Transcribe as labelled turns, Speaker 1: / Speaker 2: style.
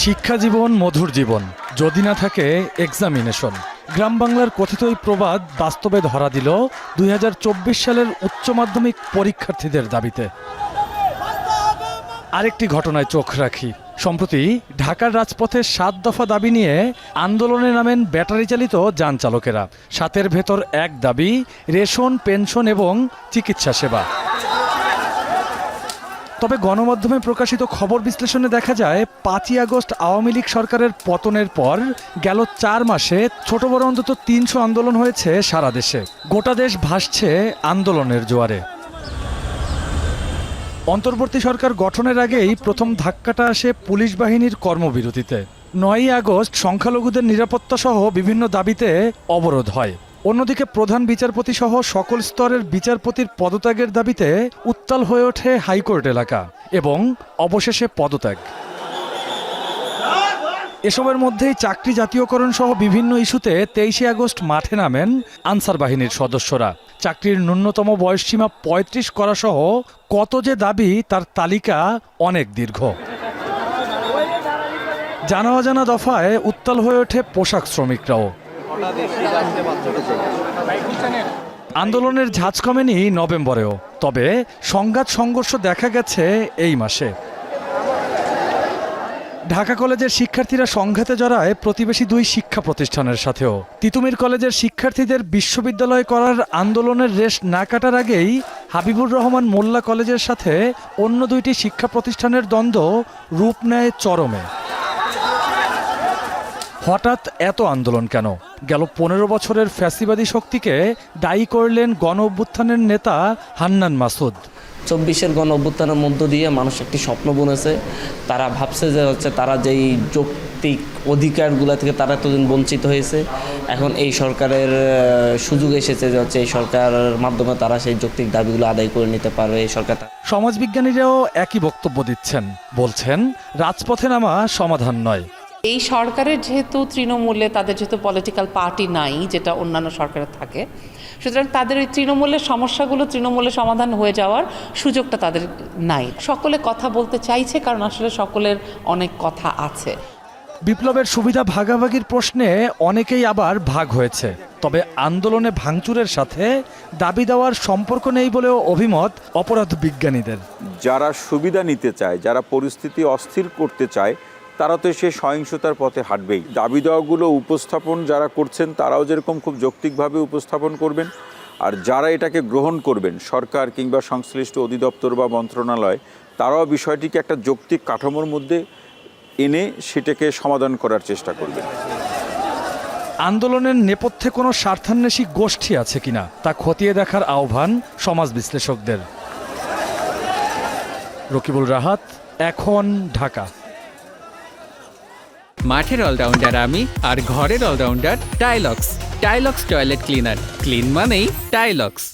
Speaker 1: শিক্ষা জীবন মধুর জীবন, যদি না থাকে এক্সামিনেশন। গ্রাম বাংলার কথিত এই প্রবাদ বাস্তবে ধরা দিল 2024 সালের উচ্চ মাধ্যমিক পরীক্ষার্থীদের দাবিতে। আরেকটি ঘটনায় চোখ রাখি। সম্প্রতি ঢাকার রাজপথে 7 দফা দাবি নিয়ে আন্দোলনে নামেন ব্যাটারি চালিত যান চালকেরা। 7-এর ভেতর এক দাবি, রেশন, পেনশন এবং চিকিৎসা সেবা। তবে গণমাধ্যমে প্রকাশিত খবর বিশ্লেষণে দেখা যায় 5ই আগস্ট আওয়ামী লীগ সরকারের পতনের পর গেল 4 মাসে ছোট বড় অন্তত 300 আন্দোলন হয়েছে সারা দেশে। গোটা দেশ ভাসছে আন্দোলনের জোয়ারে। অন্তর্বর্তী সরকার গঠনের আগেই প্রথম ধাক্কাটা আসে পুলিশ বাহিনীর কর্মবিরতিতে। 9ই আগস্ট সংখ্যালঘুদের নিরাপত্তা সহ বিভিন্ন দাবিতে অবরোধ হয়। অন্যদিকে প্রধান বিচারপতি সহ সকল স্তরের বিচারপতির পদত্যাগের দাবিতে উত্তাল হয়ে ওঠে হাইকোর্ট এলাকা এবং অবশেষে পদত্যাগ। এসবের মধ্যেই চাকরি জাতীয়করণ সহ বিভিন্ন ইস্যুতে 23শে আগস্ট মাঠে নামেন আনসার বাহিনীর সদস্যরা। চাকরির ন্যূনতম বয়সসীমা 35 করা সহ কত যে দাবি তার তালিকা অনেক দীর্ঘ। জানা অজানা দফায় উত্তাল হয়ে ওঠে পোশাক শ্রমিকরাও। আন্দোলনের ঝাঁজ কমেনি নভেম্বরেও, তবে সংঘাত সংঘর্ষ দেখা গেছে এই মাসে। ঢাকা কলেজের শিক্ষার্থীরা সংঘাতে জড়ায় প্রতিবেশী 2 শিক্ষা প্রতিষ্ঠানের সাথেও। তিতুমির কলেজের শিক্ষার্থীদের বিশ্ববিদ্যালয় করার আন্দোলনের রেশ না কাটার আগেই হাবিবুর রহমান মোল্লা কলেজের সাথে অন্য 2টি শিক্ষা প্রতিষ্ঠানের দ্বন্দ্ব রূপ নেয় চরমে। হঠাৎ এত আন্দোলন কেন? গেল 15 বছরের ফ্যাসিবাদী শক্তিকে দায়ী করলেন গণ অভ্যুত্থানের নেতা হান্নান মাসুদ।
Speaker 2: 24-এর গণ অভ্যুত্থানের মধ্য দিয়ে মানুষ একটি স্বপ্ন বুনেছে। তারা ভাবছে যে তারা যেই যৌক্তিক অধিকারগুলো থেকে তারা এতদিন বঞ্চিত হয়েছে, এখন এই সরকারের সুযোগ এসেছে যে এই সরকারের মাধ্যমে তারা সেই যৌক্তিক দাবিগুলো আদায় করে নিতে পারবে। এই সরকার
Speaker 1: সমাজবিজ্ঞানীরাও একই বক্তব্য দিচ্ছেন, বলছেন রাজপথে নামা সমাধান নয়।
Speaker 3: এই সরকারের যেহেতু তৃণমূলে তাদের যেহেতু পলিটিক্যাল পার্টি নাই, যেটা অন্যান্য সরকারের থাকে, সুতরাং তাদের এই তৃণমূলের সমস্যাগুলো তৃণমূলে সমাধান হয়ে যাওয়ার সুযোগটা তাদের নাই। সকলে কথা বলতে চাইছে কারণ আসলে সকলের অনেক কথা আছে।
Speaker 1: বিপ্লবের সুবিধা ভাগাভাগির প্রশ্নে অনেকেই আবার ভাগ হয়েছে, তবে আন্দোলনে ভাঙচুরের সাথে দাবি দেওয়ার সম্পর্ক নেই বলেও অভিমত অপরাধ বিজ্ঞানীদের।
Speaker 4: যারা সুবিধা নিতে চায়, যারা পরিস্থিতি অস্থির করতে চায়, তারা তো সে সহিংসতার পথে হাঁটবেই। দাবি দেওয়াগুলো উপস্থাপন যারা করছেন তারাও যেরকম খুব যৌক্তিকভাবে উপস্থাপন করবেন, আর যারা এটাকে গ্রহণ করবেন সরকার কিংবা সংশ্লিষ্ট অধিদপ্তর বা মন্ত্রণালয়, তারাও বিষয়টিকে একটা যৌক্তিক কাঠামোর মধ্যে এনে সেটাকে সমাধান করার চেষ্টা করবেন।
Speaker 1: আন্দোলনের নেপথ্যে কোনো স্বার্থান্বেষী গোষ্ঠী আছে কিনা তা খতিয়ে দেখার আহ্বান সমাজ বিশ্লেষকদের। রকিবুল রাহাত, এখন, ঢাকা।
Speaker 5: মাঠের অলরাউন্ডার আমি, আর ঘরের allrounder Tilex. Tilex toilet cleaner, clean মানেই টাইলক্স।